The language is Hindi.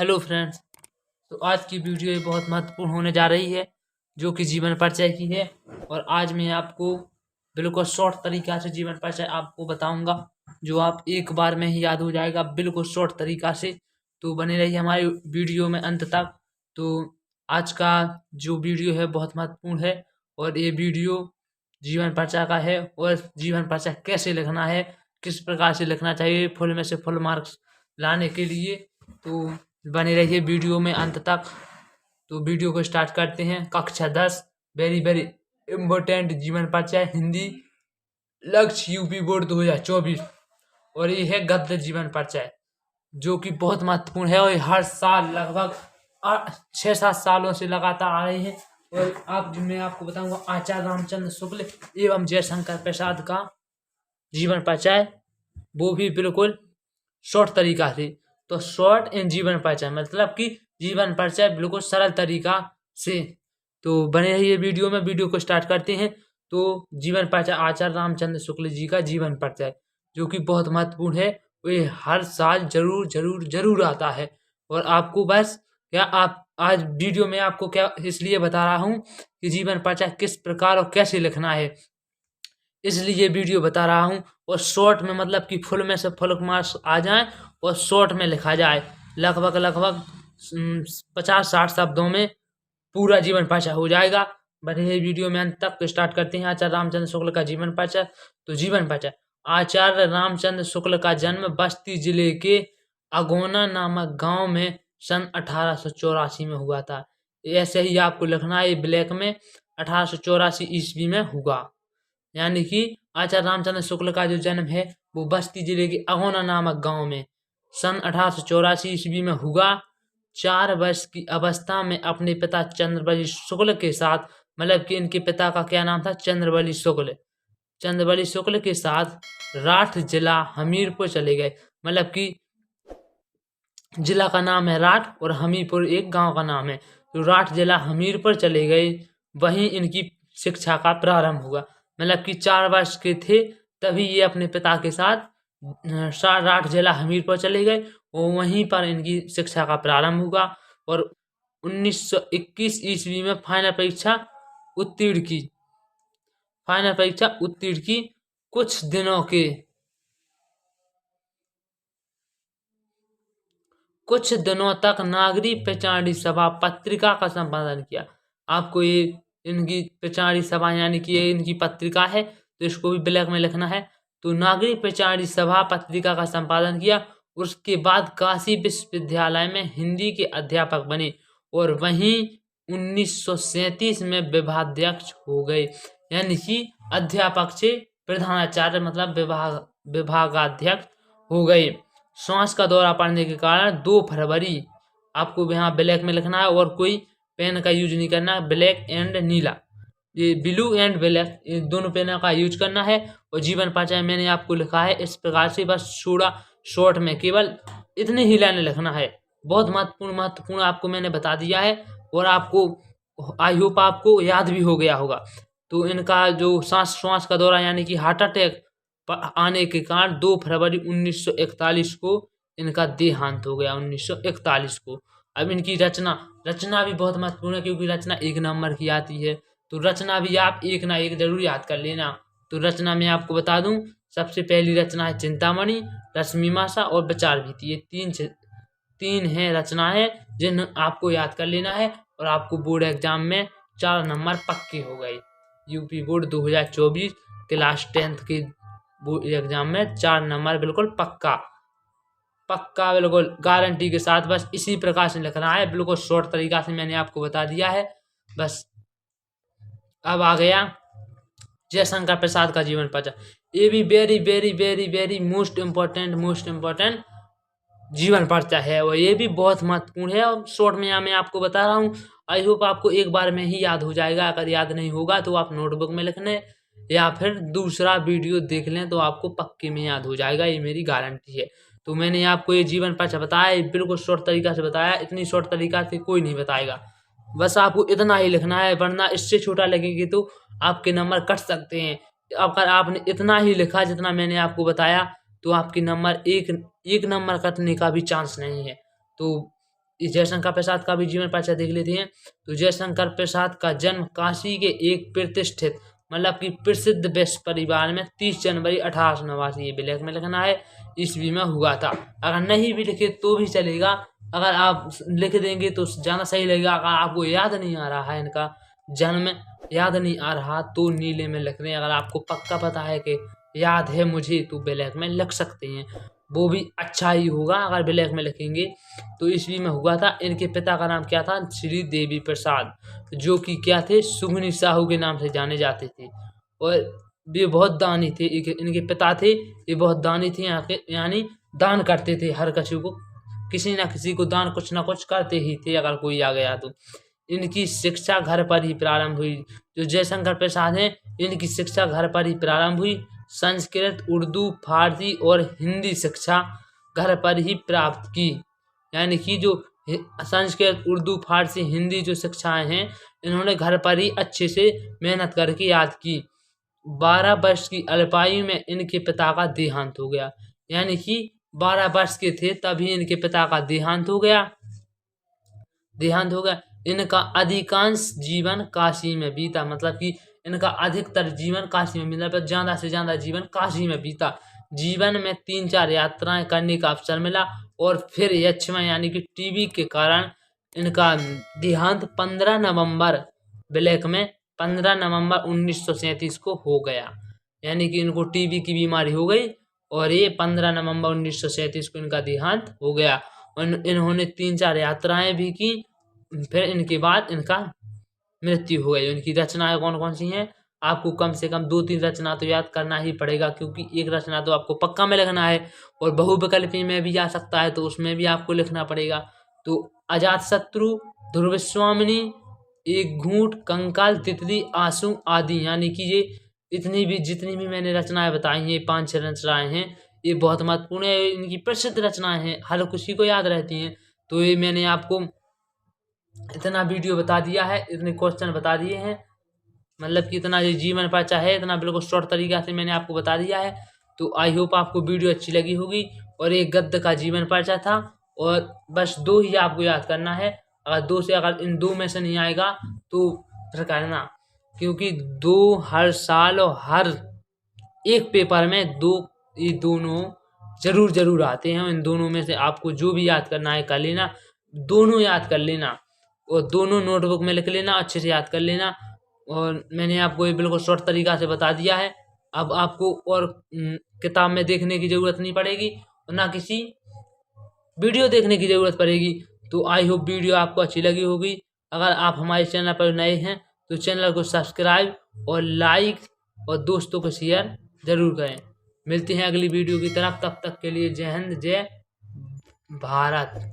Hello friends. तो आज की वीडियो बहुत महत्वपूर्ण होने जा रही है, जो कि जीवन परिचय की है। और आज मैं आपको बिल्कुल शॉर्ट तरीका से जीवन परिचय आपको बताऊंगा, जो आप एक बार में ही याद हो जाएगा, बिल्कुल शॉर्ट तरीका से। तो बने रहिए हमारी वीडियो में अंत तक। तो आज का जो वीडियो है बहुत महत्वपूर्ण है, और ये वीडियो जीवन परिचय का है। और जीवन परिचय कैसे लिखना है, किस प्रकार से लिखना चाहिए फुल में से फुल मार्क्स लाने के लिए, तो बने रहिए वीडियो में अंत तक। तो वीडियो को स्टार्ट करते हैं। कक्षा 10 वेरी वेरी इम्पोर्टेंट जीवन परिचय हिंदी, लक्ष्य यूपी बोर्ड 2024। और ये है गद्य जीवन परिचय, जो कि बहुत महत्वपूर्ण है, और ये हर साल लगभग 6-7 सालों से लगातार आ रही है। और मैं आपको बताऊंगा आचार्य रामचंद्र शुक्ल एवं जयशंकर प्रसाद का जीवन परिचय, वो भी बिल्कुल शॉर्ट तरीका से। तो शॉर्ट एंड जीवन परिचय मतलब कि जीवन परिचय बिल्कुल सरल तरीका से। तो बने रहिए वीडियो में। वीडियो को स्टार्ट करते हैं। तो जीवन परिचय आचार्य रामचंद्र शुक्ल जी का जीवन परिचय, जो कि बहुत महत्वपूर्ण है। ये हर साल जरूर जरूर जरूर आता है। और आपको बस क्या, आप आज वीडियो में आपको क्या इसलिए बता रहा हूँ कि जीवन परिचय किस प्रकार और कैसे लिखना है, इसलिए वीडियो बता रहा हूँ। और शॉर्ट में मतलब कि फुल में से फुल मार्क्स आ जाएं, और शॉर्ट में लिखा जाए। लगभग लगभग 50-60 शब्दों में पूरा जीवन परिचय हो जाएगा। बने रहिए वीडियो में अंत तक। तो स्टार्ट करते हैं आचार्य रामचंद्र शुक्ल का जीवन परिचय। तो जीवन परिचय। आचार्य रामचंद्र शुक्ल का जन्म बस्ती जिले के अगोना नामक गांव में सन 1884 में हुआ था। ऐसे ही आपको लिखना है ब्लैक में, 1884 ईस्वी में हुआ। यानी कि आचार्य रामचंद्र शुक्ल का जो जन्म है वो बस्ती जिले के अगोना नामक गांव में सन 1884 ईस्वी में हुआ। 4 वर्ष की अवस्था में अपने पिता चंद्रबली शुक्ल के साथ, मतलब कि इनके पिता का क्या नाम था, चंद्रबली शुक्ल। चंद्रबली शुक्ल के साथ राठ जिला हमीरपुर चले गए। मतलब कि जिला का नाम है राठ और हमीरपुर एक गांव का नाम है। तो राठ जिला हमीरपुर चले गए, वहीं इनकी शिक्षा का प्रारंभ हुआ। मतलब कि 4 वर्ष के थे तभी ये अपने पिता के साथ राठ जिला हमीरपुर चले गए, और वहीं पर इनकी शिक्षा का प्रारंभ हुआ। और 1921 ईस्वी में फाइनल परीक्षा उत्तीर्ण की। फाइनल परीक्षा उत्तीर्ण की। कुछ दिनों तक नागरिक पिछाड़ी सभा पत्रिका का संपादन किया। आपको ये इनकी पिछाड़ी सभा यानी कि ये इनकी पत्रिका है, तो इसको भी ब्लैक में लिखना है। तो नागरिक पिछाड़ी सभा पत्रिका का संपादन किया। उसके बाद काशी विश्वविद्यालय में हिंदी के अध्यापक बने, और वहीं 1937 में विभागाध्यक्ष हो गए। यानी कि अध्यापक से प्रधानाचार्य मतलब विभागाध्यक्ष हो गए। श्वास का दौरा पड़ने के कारण 2 फरवरी, आपको यहाँ ब्लैक में लिखना है, और कोई पेन का यूज नहीं करना है। ब्लैक एंड नीला, ये ब्लू एंड ब्लैक, ये दोनों पेन का यूज करना है। और जीवन परिचय मैंने आपको लिखा है इस प्रकार से, बस थोड़ा शॉर्ट में केवल इतनी ही लाइन लिखना है। बहुत महत्वपूर्ण महत्वपूर्ण आपको मैंने बता दिया है, और आपको आई होप आपको याद भी हो गया होगा। तो इनका जो श्वास का दौरा यानी कि हार्ट अटैक आने के कारण 2 फरवरी 1941 को इनका देहांत हो गया। 1941 को। अब इनकी रचना रचना भी बहुत महत्वपूर्ण है, क्योंकि रचना 1 नंबर की आती है। तो रचना भी आप एक ना एक जरूर याद कर लेना। तो रचना में आपको बता दूं, सबसे पहली रचना है चिंतामणि, रश्मिमासा और विचार भीति। ये तीन है रचना है जिन आपको याद कर लेना है, और आपको बोर्ड एग्जाम में 4 नंबर पक्के हो गए। यूपी बोर्ड 2024 क्लास 10th के एग्जाम में 4 नंबर बिल्कुल पक्का पक्का, बिल्कुल गारंटी के साथ। बस इसी प्रकार से लिखना है, बिल्कुल शॉर्ट तरीका से मैंने आपको बता दिया है। बस अब आ गया जयशंकर प्रसाद का जीवन परिचय। ये भी very very very very most important जीवन परिचय है, और ये भी बहुत महत्वपूर्ण है। और शॉर्ट में मैं आपको बता रहा हूँ। आई होप आपको एक बार में ही याद हो जाएगा। अगर याद नहीं होगा तो आप नोटबुक में लिख लें, या फिर दूसरा वीडियो देख लें, तो आपको पक्के में याद हो जाएगा, ये मेरी गारंटी है। तो मैंने आपको ये जीवन परिचय बताया, बिल्कुल शॉर्ट तरीका से बताया। इतनी शॉर्ट तरीका से कोई नहीं बताएगा। बस आपको इतना ही लिखना है, वरना इससे छोटा लगेगी तो आपके नंबर कट सकते हैं। अगर आपने इतना ही लिखा जितना मैंने आपको बताया, तो आपके नंबर एक नंबर कटने का भी चांस नहीं है। तो जयशंकर प्रसाद का भी जीवन परिचय देख लेते हैं। तो जयशंकर प्रसाद का जन्म काशी के एक प्रतिष्ठित मतलब कि प्रसिद्ध वैश्य परिवार में 30 जनवरी 1889 ये ब्लैक में लिखना है ईस्वी में हुआ था। अगर नहीं भी लिखे तो भी चलेगा, अगर आप लिख देंगे तो ज़्यादा सही लगेगा। अगर आपको याद नहीं आ रहा है इनका जन्म याद नहीं आ रहा तो नीले में लिख दें। अगर आपको पक्का पता है कि याद है मुझे तो ब्लैक में लिख सकते हैं, वो भी अच्छा ही होगा अगर ब्लैक में लिखेंगे। तो ईस्वी में हुआ था। इनके पिता का नाम क्या था? श्री देवी प्रसाद, जो कि क्या थे? सुगनी साहू के नाम से जाने जाते थे। और ये बहुत दानी थे। इनके पिता थे, ये बहुत दानी थे, यहाँ के यानी दान करते थे हर किसी ना किसी को दान कुछ ना कुछ करते ही थे अगर कोई आ गया तो। इनकी शिक्षा घर पर ही प्रारंभ हुई। जो जयशंकर प्रसाद हैं इनकी शिक्षा घर पर ही प्रारंभ हुई। संस्कृत, उर्दू, फारसी और हिंदी शिक्षा घर पर ही प्राप्त की। यानी कि जो संस्कृत, उर्दू, फारसी, हिंदी जो शिक्षाएं हैं इन्होंने घर पर ही अच्छे से मेहनत करके याद की। 12 वर्ष की अल्पायु में इनके पिता का देहांत हो गया। यानी कि 12 वर्ष के थे तभी इनके पिता का देहांत हो गया। इनका अधिकांश जीवन काशी में बीता, मतलब कि इनका अधिकतर जीवन काशी में बीता, मतलब ज्यादा से ज्यादा जीवन काशी में बीता। जीवन में 3-4 यात्राएं करने का अवसर मिला और फिर यक्षमा यानी कि टीबी के कारण इनका देहांत 15 नवंबर ब्लैक में 15 नवंबर 1937 को हो गया। यानी कि इनको टीबी की बीमारी हो गई और ये 15 नवंबर 1937 को इनका देहांत हो गया। और इन्होंने 3-4 यात्राएं भी की, फिर इनके बाद इनका मृत्यु हो गई। इनकी रचनाएं कौन कौन सी हैं? आपको कम से कम 2-3 रचना तो याद करना ही पड़ेगा, क्योंकि एक रचना तो आपको पक्का में लिखना है और बहुविकल्पी में भी आ सकता है तो उसमें भी आपको लिखना पड़ेगा। तो अजातशत्रु, ध्रुवस्वामिनी, एक घूंट, कंकाल, तितली, आंसू आदि, यानी कि ये जितनी भी मैंने रचनाएं बताई हैं, 5-6 रचनाएं हैं, ये बहुत महत्वपूर्ण है। इनकी प्रसिद्ध रचनाएं हैं, हर किसी को याद रहती हैं। तो ये मैंने आपको इतना वीडियो बता दिया है, इतने क्वेश्चन बता दिए हैं, मतलब कि इतना ये जीवन परिचय है, इतना बिल्कुल शॉर्ट तरीका से मैंने आपको बता दिया है। तो आई होप आपको वीडियो अच्छी लगी होगी। और एक गद्य का जीवन परिचय था और बस 2 ही आपको याद करना है। अगर इन 2 में से नहीं आएगा तो फिर करना, क्योंकि 2 हर साल और हर एक पेपर में ये दोनों जरूर आते हैं। इन दोनों में से आपको जो भी याद करना है कर लेना, दोनों याद कर लेना और दोनों नोटबुक में लिख लेना, अच्छे से याद कर लेना। और मैंने आपको ये बिल्कुल शॉर्ट तरीका से बता दिया है। अब आपको और किताब में देखने की ज़रूरत नहीं पड़ेगी और ना किसी वीडियो देखने की ज़रूरत पड़ेगी। तो आई होप वीडियो आपको अच्छी लगी होगी। अगर आप हमारे चैनल पर नए हैं तो चैनल को सब्सक्राइब और लाइक और दोस्तों को शेयर ज़रूर करें। मिलते हैं अगली वीडियो की तरफ, तब तक के लिए जय हिंद, जय भारत।